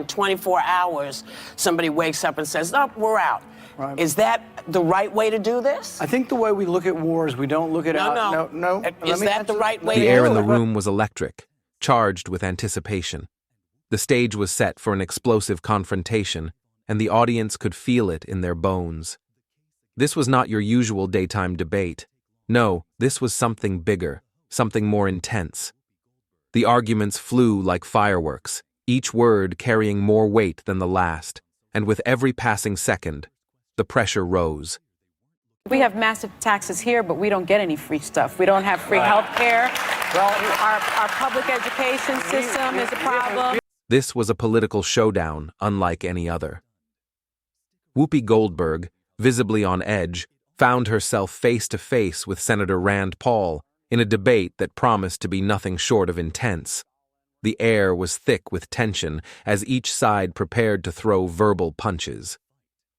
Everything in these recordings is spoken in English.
In 24 hours, somebody wakes up and says, oh, we're out. Right. Is that the right way to do this? I think the way we look at wars, we don't look at No. Is that the right way to The do air it? in the room was electric, charged with anticipation. The stage was set for an explosive confrontation, and the audience could feel it in their bones. This was not your usual daytime debate. No, this was something bigger, something more intense. The arguments flew like fireworks, each word carrying more weight than the last, and with every passing second, the pressure rose. We have massive taxes here, but we don't get any free stuff. We don't have free health care. Well, our public education system is a problem. This was a political showdown unlike any other. Whoopi Goldberg, visibly on edge, found herself face to face with Senator Rand Paul in a debate that promised to be nothing short of intense. The air was thick with tension as each side prepared to throw verbal punches.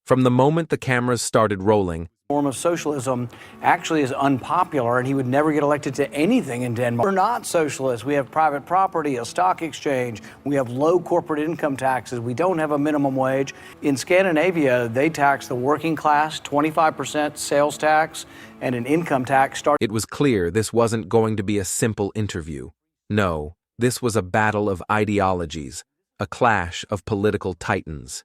From the moment the cameras started rolling, form of socialism actually is unpopular, and he would never get elected to anything in Denmark. We're not socialists. We have private property, a stock exchange. We have low corporate income taxes. We don't have a minimum wage. In Scandinavia, they tax the working class, 25% sales tax, and an income tax. It was clear this wasn't going to be a simple interview. No, this was a battle of ideologies, a clash of political titans.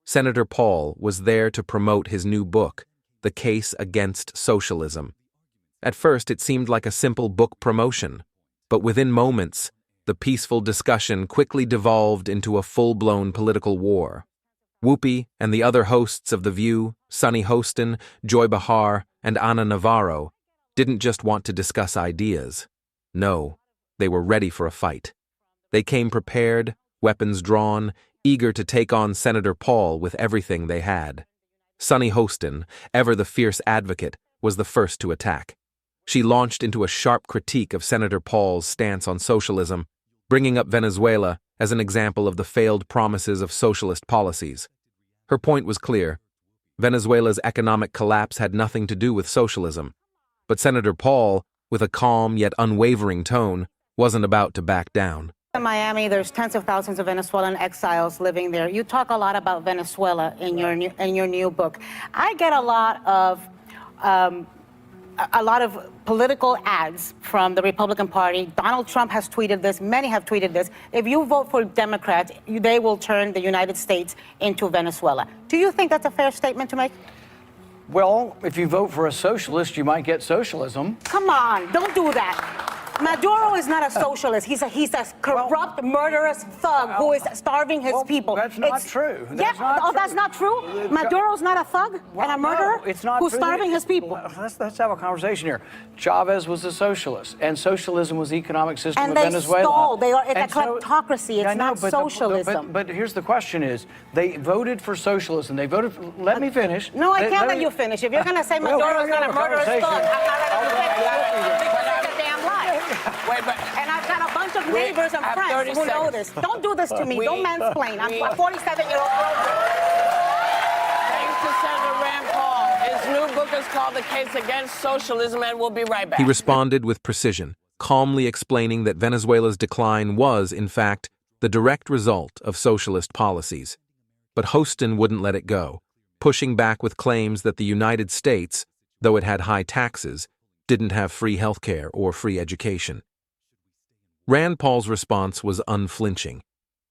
Senator Paul was there to promote his new book, The Case Against Socialism. At first, it seemed like a simple book promotion, but within moments, the peaceful discussion quickly devolved into a full-blown political war. Whoopi and the other hosts of The View, Sunny Hostin, Joy Behar, and Ana Navarro, didn't just want to discuss ideas. No, they were ready for a fight. They came prepared, weapons drawn, eager to take on Senator Paul with everything they had. Sunny Hostin, ever the fierce advocate, was the first to attack. She launched into a sharp critique of Senator Paul's stance on socialism, bringing up Venezuela as an example of the failed promises of socialist policies. Her point was clear. Venezuela's economic collapse had nothing to do with socialism. But Senator Paul, with a calm yet unwavering tone, wasn't about to back down. In Miami, there's tens of thousands of Venezuelan exiles living there. You talk a lot about Venezuela in your new book. I get a lot of political ads from the Republican Party. Donald Trump has tweeted this. Many have tweeted this. If you vote for Democrats, they will turn the United States into Venezuela. Do you think that's a fair statement to make? Well, if you vote for a socialist, you might get socialism. Come on, don't do that. Maduro is not a socialist. He's a corrupt, murderous thug who is starving his people. That's not true. That's not true? Maduro's not a thug and a murderer who's starving his people. Let's have a conversation here. Chavez was a socialist, and socialism was the economic system of Venezuela. It's a kleptocracy. It's not socialism. But here's the question is, they voted for socialism. They voted for, let me finish. No, I can't let you finish. If you're going to say Maduro's not a murderous thug, I'm not letting you finish. Because that's a damn lie. And I've got a bunch of neighbors and friends who know this. Don't do this to me. Don't mansplain. I'm a 47-year-old girl. Thanks to Senator Rand Paul. His new book is called The Case Against Socialism, and we'll be right back. He responded with precision, calmly explaining that Venezuela's decline was, in fact, the direct result of socialist policies. But Hostin wouldn't let it go, pushing back with claims that the United States, though it had high taxes, didn't have free healthcare or free education. Rand Paul's response was unflinching.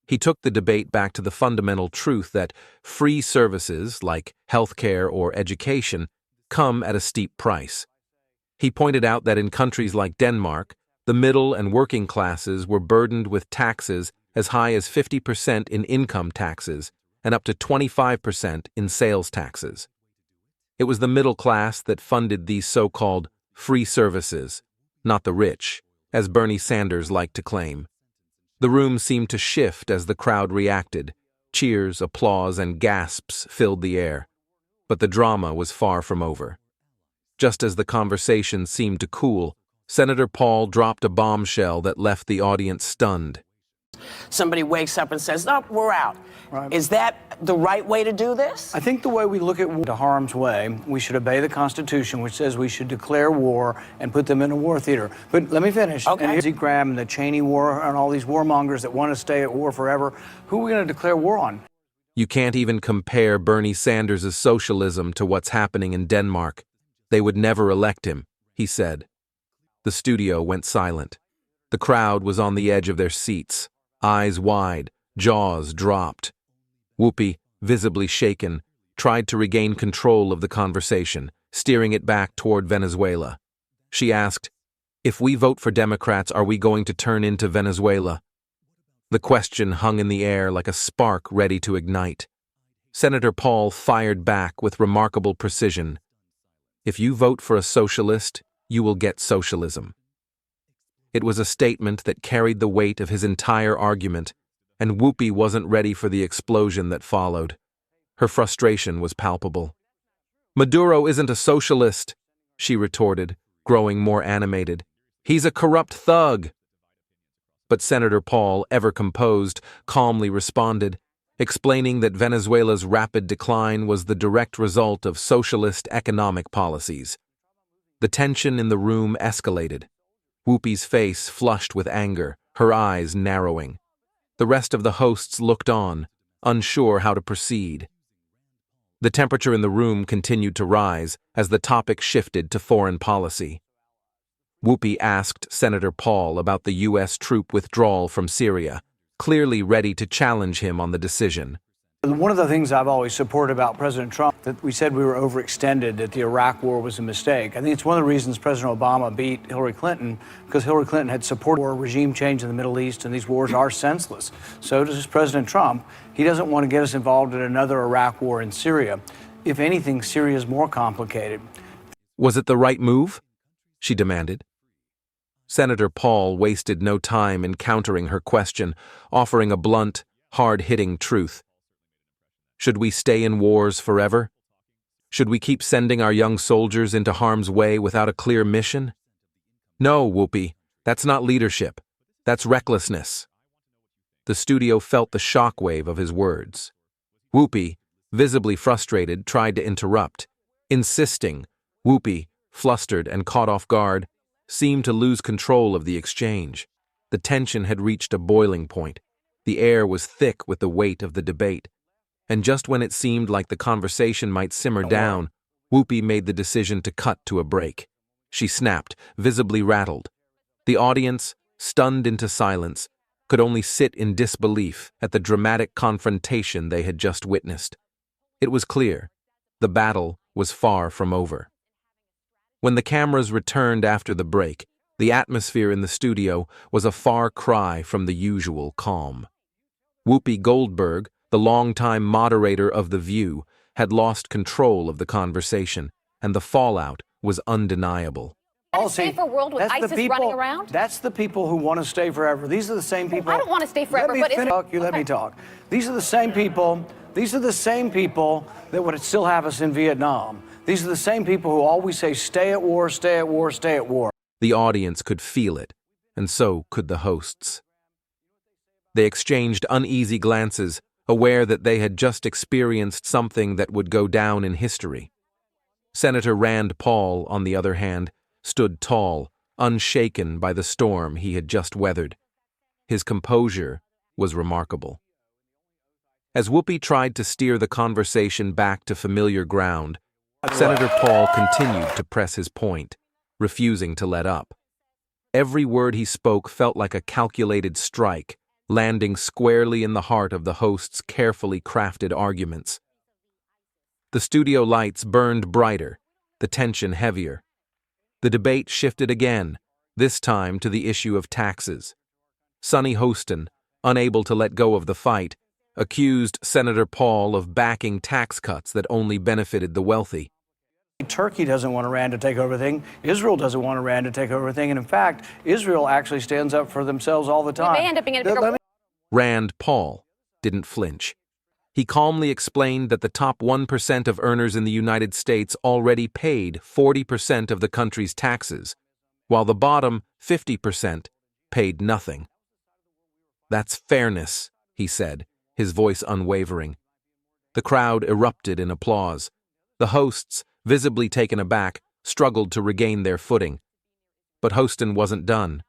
He took the debate back to the fundamental truth that free services, like healthcare or education, come at a steep price. He pointed out that in countries like Denmark, the middle and working classes were burdened with taxes as high as 50% in income taxes and up to 25% in sales taxes. It was the middle class that funded these so-called free services, not the rich, as Bernie Sanders liked to claim. The room seemed to shift as the crowd reacted. Cheers, applause, and gasps filled the air. But the drama was far from over. Just as the conversation seemed to cool, Senator Paul dropped a bombshell that left the audience stunned. Somebody wakes up and says, oh, we're out. Right. Is that the right way to do this? I think the way we look at war to harm's way, we should obey the Constitution, which says we should declare war and put them in a war theater. But let me finish. Okay. And here's Graham and the Cheney war and all these warmongers that want to stay at war forever. Who are we going to declare war on? You can't even compare Bernie Sanders' socialism to what's happening in Denmark. They would never elect him, he said. The studio went silent. The crowd was on the edge of their seats, eyes wide, jaws dropped. Whoopi, visibly shaken, tried to regain control of the conversation, steering it back toward Venezuela. She asked, "If we vote for Democrats, are we going to turn into Venezuela?" The question hung in the air like a spark ready to ignite. Senator Paul fired back with remarkable precision. "If you vote for a socialist, you will get socialism." It was a statement that carried the weight of his entire argument, and Whoopi wasn't ready for the explosion that followed. Her frustration was palpable. "Maduro isn't a socialist," she retorted, growing more animated. "He's a corrupt thug." But Senator Paul, ever composed, calmly responded, explaining that Venezuela's rapid decline was the direct result of socialist economic policies. The tension in the room escalated. Whoopi's face flushed with anger, her eyes narrowing. The rest of the hosts looked on, unsure how to proceed. The temperature in the room continued to rise as the topic shifted to foreign policy. Whoopi asked Senator Paul about the U.S. troop withdrawal from Syria, clearly ready to challenge him on the decision. One of the things I've always supported about President Trump, that we said we were overextended, that the Iraq war was a mistake. I think it's one of the reasons President Obama beat Hillary Clinton, because Hillary Clinton had supported a regime change in the Middle East, and these wars are senseless. So does President Trump. He doesn't want to get us involved in another Iraq war in Syria. If anything, Syria is more complicated. Was it the right move? She demanded. Senator Paul wasted no time in countering her question, offering a blunt, hard-hitting truth. Should we stay in wars forever? Should we keep sending our young soldiers into harm's way without a clear mission? No, Whoopi, that's not leadership. That's recklessness. The studio felt the shockwave of his words. Whoopi, visibly frustrated, tried to interrupt, insisting. Whoopi, flustered and caught off guard, seemed to lose control of the exchange. The tension had reached a boiling point. The air was thick with the weight of the debate. And just when it seemed like the conversation might simmer down, Whoopi made the decision to cut to a break. She snapped, visibly rattled. The audience, stunned into silence, could only sit in disbelief at the dramatic confrontation they had just witnessed. It was clear. The battle was far from over. When the cameras returned after the break, the atmosphere in the studio was a far cry from the usual calm. Whoopi Goldberg, the longtime moderator of The View, had lost control of the conversation, and the fallout was undeniable. A safer world with ISIS running around? That's the people who want to stay forever. These are the same people. I don't want to stay forever, but let me talk. These are the same people. These are the same people that would still have us in Vietnam. These are the same people who always say, stay at war, stay at war, stay at war. The audience could feel it, and so could the hosts. They exchanged uneasy glances, aware that they had just experienced something that would go down in history. Senator Rand Paul, on the other hand, stood tall, unshaken by the storm he had just weathered. His composure was remarkable. As Whoopi tried to steer the conversation back to familiar ground, Senator Paul continued to press his point, refusing to let up. Every word he spoke felt like a calculated strike, landing squarely in the heart of the host's carefully crafted arguments. The studio lights burned brighter, the tension heavier. The debate shifted again, this time to the issue of taxes. Sonny Hostin, unable to let go of the fight, accused Senator Paul of backing tax cuts that only benefited the wealthy. Turkey doesn't want Iran to take over everything. Israel doesn't want Iran to take over everything. And in fact, Israel actually stands up for themselves all the time. We may end up being in a bigger war. Rand Paul didn't flinch. He calmly explained that the top 1% of earners in the United States already paid 40% of the country's taxes, while the bottom 50% paid nothing. That's fairness, he said, his voice unwavering. The crowd erupted in applause. The hosts, visibly taken aback, struggled to regain their footing. But Houston wasn't done.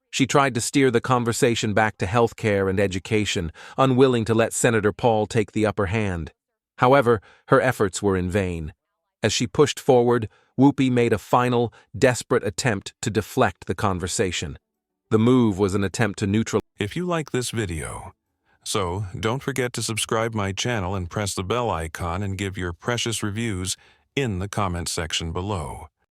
She tried to steer the conversation back to healthcare and education, unwilling to let Senator Paul take the upper hand. However, her efforts were in vain. As she pushed forward, Whoopi made a final, desperate attempt to deflect the conversation. The move was an attempt to neutralize. If you like this video, so don't forget to subscribe my channel and press the bell icon and give your precious reviews in the comment section below.